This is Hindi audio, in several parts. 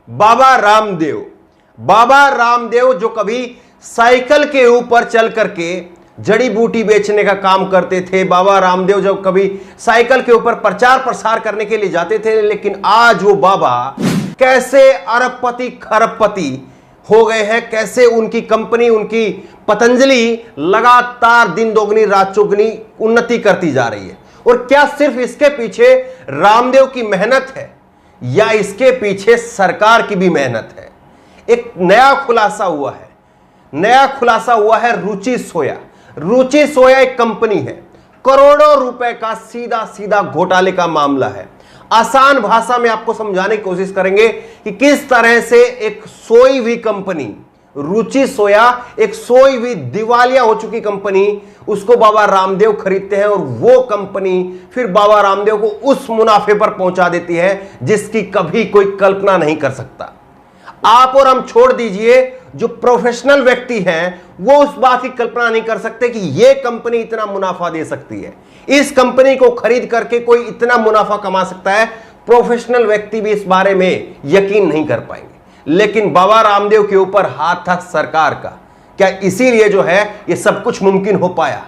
बाबा रामदेव। बाबा रामदेव जो कभी साइकिल के ऊपर चल करके जड़ी बूटी बेचने का काम करते थे, बाबा रामदेव जब कभी साइकिल के ऊपर प्रचार प्रसार करने के लिए जाते थे, लेकिन आज वो बाबा कैसे अरबपति खरबपति हो गए हैं, कैसे उनकी कंपनी, उनकी पतंजलि लगातार दिन दोगुनी रात चौगुनी उन्नति करती जा रही है। और क्या सिर्फ इसके पीछे रामदेव की मेहनत है या इसके पीछे सरकार की भी मेहनत है? एक नया खुलासा हुआ है, नया खुलासा हुआ है रुचि सोया। रुचि सोया एक कंपनी है, करोड़ों रुपए का सीधा सीधा घोटाले का मामला है। आसान भाषा में आपको समझाने की कोशिश करेंगे कि किस तरह से एक सोई हुई कंपनी रुचि सोया, एक सोई हुई दिवालिया हो चुकी कंपनी, उसको बाबा रामदेव खरीदते हैं और वो कंपनी फिर बाबा रामदेव को उस मुनाफे पर पहुंचा देती है जिसकी कभी कोई कल्पना नहीं कर सकता। आप और हम छोड़ दीजिए, जो प्रोफेशनल व्यक्ति हैं वो उस बात की कल्पना नहीं कर सकते कि यह कंपनी इतना मुनाफा दे सकती है, इस कंपनी को खरीद करके कोई इतना मुनाफा कमा सकता है। प्रोफेशनल व्यक्ति भी इस बारे में यकीन नहीं कर पाएंगे, लेकिन बाबा रामदेव के ऊपर हाथ था सरकार का। क्या इसीलिए जो है ये सब कुछ मुमकिन हो पाया?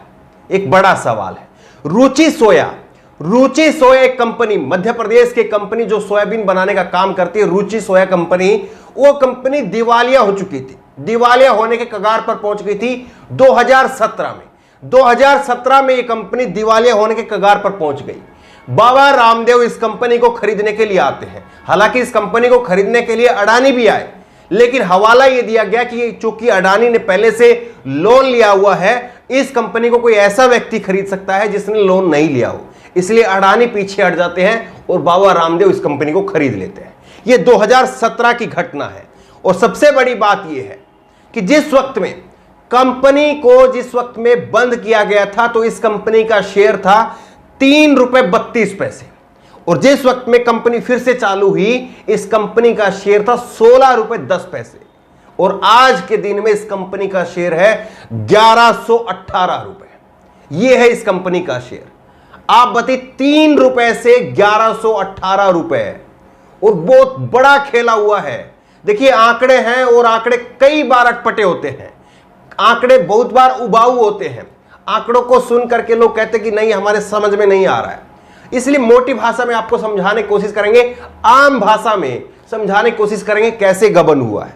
एक बड़ा सवाल है। रुचि सोया, रुचि सोया एक कंपनी, मध्य प्रदेश की कंपनी जो सोयाबीन बनाने का काम करती है, रुचि सोया कंपनी, वो कंपनी दिवालिया हो चुकी थी, दिवालिया होने के कगार पर पहुंच गई थी 2017 में। 2017 में ये कंपनी दिवालिया होने के कगार पर पहुंच गई। बाबा रामदेव इस कंपनी को खरीदने के लिए आते हैं। हालांकि इस कंपनी को खरीदने के लिए अडानी भी आए, लेकिन हवाला यह दिया गया कि चूंकि अडानी ने पहले से लोन लिया हुआ है, इस कंपनी को कोई ऐसा व्यक्ति खरीद सकता है जिसने लोन नहीं लिया हो, इसलिए अडानी पीछे हट जाते हैं और बाबा रामदेव इस कंपनी को खरीद लेते हैं। यह 2017 की घटना है। और सबसे बड़ी बात यह है कि जिस वक्त में कंपनी को जिस वक्त में बंद किया गया था, तो इस कंपनी का शेयर था 3 रुपए 32 पैसे, और जिस वक्त में कंपनी फिर से चालू हुई, इस कंपनी का शेयर था 16 रुपए 10 पैसे, और आज के दिन में इस कंपनी का शेयर है 1118 रुपए। यह है इस कंपनी का शेयर। आप बताइए, 3 रुपए से 1118 रुपए, और बहुत बड़ा खेला हुआ है। देखिए, आंकड़े हैं और आंकड़े कई बार अटपटे होते हैं, आंकड़े बहुत बार उबाऊ होते हैं। आंकड़ों को सुन करके लोग कहते कि नहीं, हमारे समझ में नहीं आ रहा है, इसलिए मोटी भाषा में आपको समझाने की कोशिश करेंगे, आम भाषा में समझाने की कोशिश करेंगे कैसे गबन हुआ है।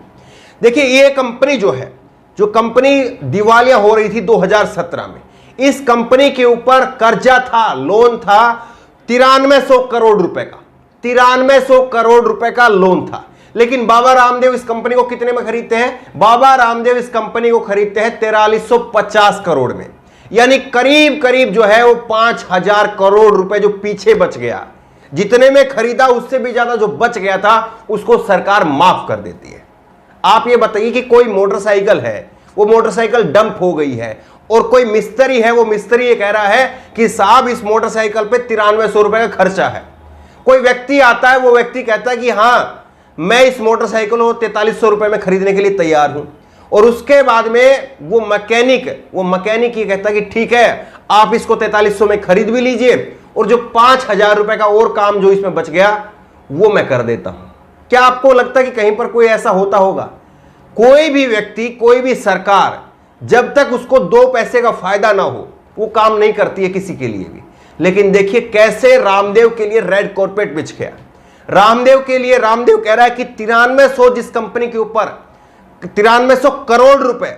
देखिए, ये कंपनी जो है, जो कंपनी दिवालिया हो रही थी 2017 में, इस कंपनी के ऊपर कर्जा था, लोन था 9300 करोड़ रुपए का, 9300 करोड़ रुपए का लोन था। लेकिन बाबा रामदेव इस कंपनी को कितने में खरीदते हैं? बाबा रामदेव इस कंपनी को खरीदते हैं 4350 करोड़ में, यानी करीब करीब जो है वो 5000 करोड़ रुपए जो पीछे बच गया, जितने में खरीदा उससे भी ज्यादा जो बच गया था, उसको सरकार माफ कर देती है। आप ये बताइए कि कोई मोटरसाइकिल है, वो मोटरसाइकिल डंप हो गई है, और कोई मिस्त्री है, वो मिस्त्री ये कह रहा है कि साहब इस मोटरसाइकिल पे 9300 रुपए का खर्चा है। कोई व्यक्ति आता है, वो व्यक्ति कहता है कि हाँ, मैं इस मोटरसाइकिल को 4300 रुपए में खरीदने के लिए तैयार हूं, और उसके बाद में वो मैकेनिक ये कहता है कि ठीक है, आप इसको 4300 में खरीद भी लीजिए, और जो 5000 रुपए का और काम जो इसमें बच गया वो मैं कर देता हूं। क्या आपको लगता है कि कहीं पर कोई ऐसा होता होगा? कोई भी व्यक्ति, कोई भी सरकार, जब तक उसको 2 पैसे का फायदा ना हो, वो काम नहीं करती है किसी के लिए भी। लेकिन देखिए कैसे रामदेव के लिए रेड कॉर्पेट बिछ गया। रामदेव के लिए रामदेव कह रहा है कि 9300 जिस कंपनी के ऊपर 9300 करोड़ रुपए,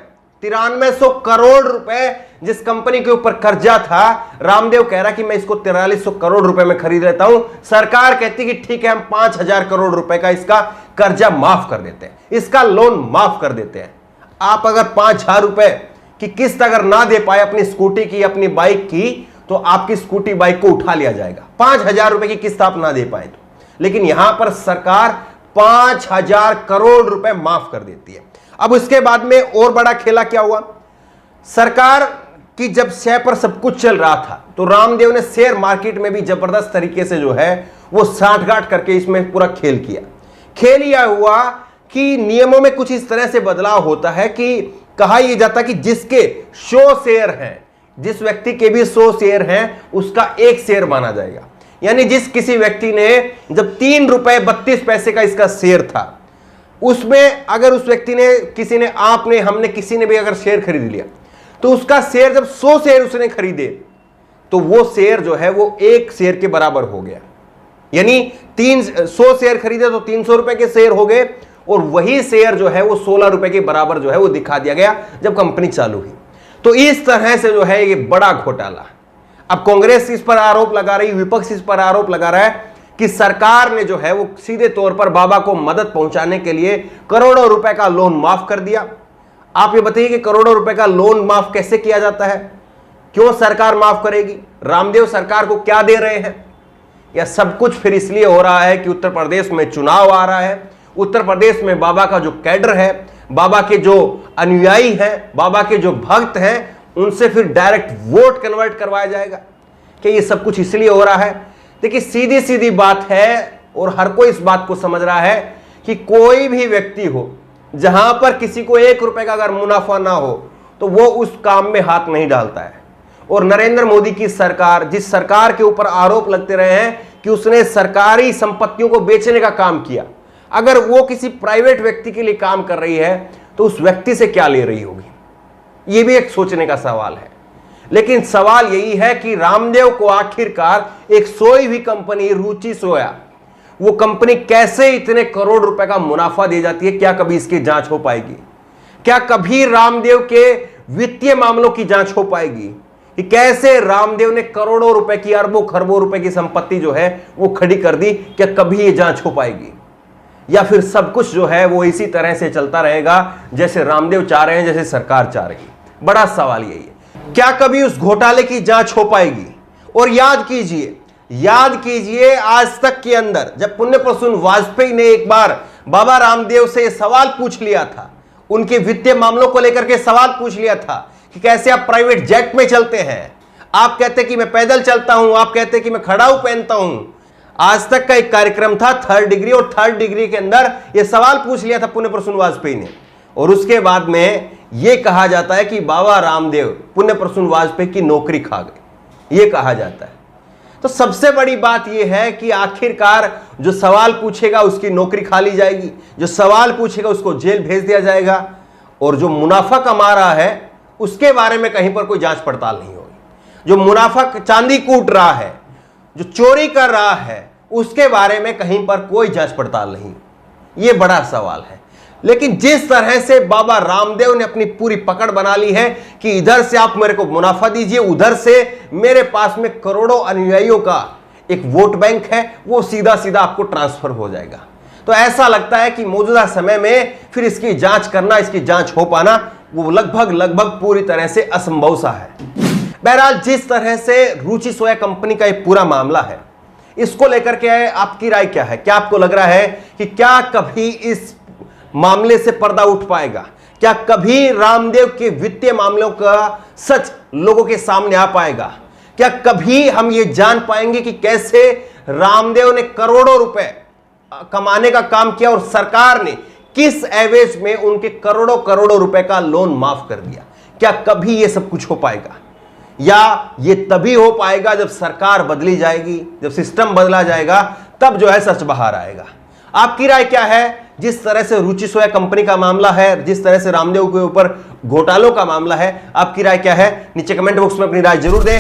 9300 करोड़ रुपए जिस कंपनी के ऊपर कर्जा था, रामदेव कह रहा है कि मैं इसको 4300 करोड़ रुपए में खरीद लेता हूं। सरकार कहती कि ठीक है, हम 5000 करोड़ रुपए का इसका कर्जा माफ कर देते हैं, इसका लोन माफ कर देते हैं। आप अगर 5000 रुपए की किस्त अगर ना दे पाए अपनी स्कूटी की, अपनी बाइक की, तो आपकी स्कूटी बाइक को उठा लिया जाएगा। 5000 रुपए की किस्त आप ना दे पाए तो। लेकिन यहां पर सरकार 5000 करोड़ रुपए माफ कर देती है। अब उसके बाद में और बड़ा खेला क्या हुआ? सरकार की जब शेयर पर सब कुछ चल रहा था, तो रामदेव ने शेयर मार्केट में भी जबरदस्त तरीके से जो है वो साठगांठ करके इसमें पूरा खेल किया। खेल यह हुआ कि नियमों में कुछ इस तरह से बदलाव होता है कि कहा यह जाता कि जिसके 100 शेयर हैं, जिस व्यक्ति के भी 100 शेयर हैं, उसका 1 शेयर माना जाएगा। यानी जिस किसी व्यक्ति ने जब 3 रुपए 32 पैसे का इसका शेयर था, उसमें अगर उस व्यक्ति ने, किसी ने, आपने, हमने, किसी ने भी अगर शेयर खरीद लिया, तो उसका शेयर जब 100 शेयर उसने खरीदे तो वो शेयर जो है वो 1 शेयर के बराबर हो गया। यानी 100 शेयर खरीदे तो 300 रुपए के शेयर हो गए, और वही शेयर जो है वो 16 रुपए के बराबर जो है वो दिखा दिया गया जब कंपनी चालू हुई। तो इस तरह से जो है ये बड़ा घोटाला। अब कांग्रेस इस पर आरोप लगा रही, विपक्ष इस पर आरोप लगा रहा है कि सरकार ने जो है वो सीधे तौर पर बाबा को मदद पहुंचाने के लिए करोड़ों रुपए का लोन माफ कर दिया। आप ये बताइए कि करोड़ों रुपए का लोन माफ कैसे किया जाता है? क्यों सरकार माफ करेगी? रामदेव सरकार को क्या दे रहे हैं? या सब कुछ फिर इसलिए हो रहा है कि उत्तर प्रदेश में चुनाव आ रहा है, उत्तर प्रदेश में बाबा का जो कैडर है, बाबा के जो अनुयायी हैं, बाबा के जो भक्त हैं, उनसे फिर डायरेक्ट वोट कन्वर्ट करवाया जाएगा? कि ये सब कुछ इसलिए हो रहा है? देखिए सीधी सीधी बात है, और हर कोई इस बात को समझ रहा है कि कोई भी व्यक्ति हो, जहां पर किसी को 1 रुपए का अगर मुनाफा ना हो तो वो उस काम में हाथ नहीं डालता है। और नरेंद्र मोदी की सरकार, जिस सरकार के ऊपर आरोप लगते रहे हैं कि उसने सरकारी संपत्तियों को बेचने का काम किया, अगर वो किसी प्राइवेट व्यक्ति के लिए काम कर रही है तो उस व्यक्ति से क्या ले रही होगी? यह भी एक सोचने का सवाल है। लेकिन सवाल यही है कि रामदेव को आखिरकार एक सोई हुई कंपनी रुचि सोया, वो कंपनी कैसे इतने करोड़ रुपए का मुनाफा दे जाती है? क्या कभी इसकी जांच हो पाएगी? क्या कभी रामदेव के वित्तीय मामलों की जांच हो पाएगी कि कैसे रामदेव ने करोड़ों रुपए की, अरबों खरबों रुपए की संपत्ति जो है वो खड़ी कर दी? क्या कभी ये जांच हो पाएगी? या फिर सब कुछ जो है वो इसी तरह से चलता रहेगा जैसे रामदेव चाह रहे हैं, जैसे सरकार चाह रही है? बड़ा सवाल यही है, क्या कभी उस घोटाले की जांच हो पाएगी? और याद कीजिए आज तक के अंदर जब पुण्य प्रसून वाजपेयी ने एक बार बाबा रामदेव से सवाल पूछ लिया था, उनके वित्तीय मामलों को लेकर के सवाल पूछ लिया था कि कैसे आप प्राइवेट जेट में चलते हैं, आप कहते कि मैं पैदल चलता हूं, आप कहते कि मैं खड़ाऊ पहनता हूं। आज तक का एक कार्यक्रम था 3rd डिग्री, और 3rd डिग्री के अंदर यह सवाल पूछ लिया था पुण्य प्रसून वाजपेयी ने, और उसके बाद में यह कहा जाता है कि बाबा रामदेव पुण्य प्रसून वाजपेयी की नौकरी खा गए, यह कहा जाता है। तो सबसे बड़ी बात यह है कि आखिरकार जो सवाल पूछेगा उसकी नौकरी खा ली जाएगी, जो सवाल पूछेगा उसको जेल भेज दिया जाएगा, और जो मुनाफा कमा रहा है उसके बारे में कहीं पर कोई जांच पड़ताल नहीं होगी। जो मुनाफा चांदी कूट रहा है, जो चोरी कर रहा है, उसके बारे में कहीं पर कोई जांच पड़ताल नहीं। यह बड़ा सवाल है। लेकिन जिस तरह से बाबा रामदेव ने अपनी पूरी पकड़ बना ली है कि इधर से आप मेरे को मुनाफा दीजिए, उधर से मेरे पास में करोड़ों अनुयायियों का एक वोट बैंक है, वो सीधा सीधा आपको ट्रांसफर हो जाएगा। तो ऐसा लगता है कि मौजूदा समय में फिर इसकी जांच करना, इसकी जांच हो पाना वो लगभग पूरी तरह से असंभव सा है। बहरहाल जिस तरह से रुचि सोया कंपनी का एक पूरा मामला है, इसको लेकर के आपकी राय क्या है? क्या आपको लग रहा है कि क्या कभी इस मामले से पर्दा उठ पाएगा? क्या कभी रामदेव के वित्तीय मामलों का सच लोगों के सामने आ पाएगा? क्या कभी हम ये जान पाएंगे कि कैसे रामदेव ने करोड़ों रुपए कमाने का काम किया और सरकार ने किस एवज में उनके करोड़ों रुपए का लोन माफ कर दिया? क्या कभी ये सब कुछ हो पाएगा? या ये तभी हो पाएगा जब सरकार बदली जाएगी, जब सिस्टम बदला जाएगा, तब जो है सच बाहर आएगा। आपकी राय क्या है? जिस तरह से रुचि सोया कंपनी का मामला है, जिस तरह से रामदेव के ऊपर घोटालों का मामला है, आपकी राय क्या है? नीचे कमेंट बॉक्स में अपनी राय जरूर दें।